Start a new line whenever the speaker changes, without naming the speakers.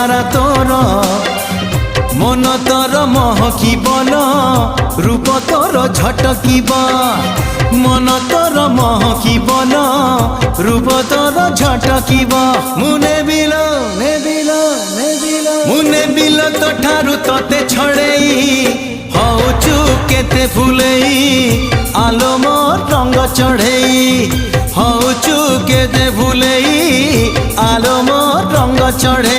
চেহারা তোর মন তোর মহকিবল রূপ তোর ঝটকিব মন তোর মহকিবল রূপ তোর ঝটকিব মু নেবিল নেবিল নেবিল মু নেবিল তো ঠারু তোতে ছড়েই হউচু কেতে ফুলেই আলো মোর রঙ্গ চढ़ेई হউচু কেতে ফুলেই আলো মোর রঙ্গ চढ़े।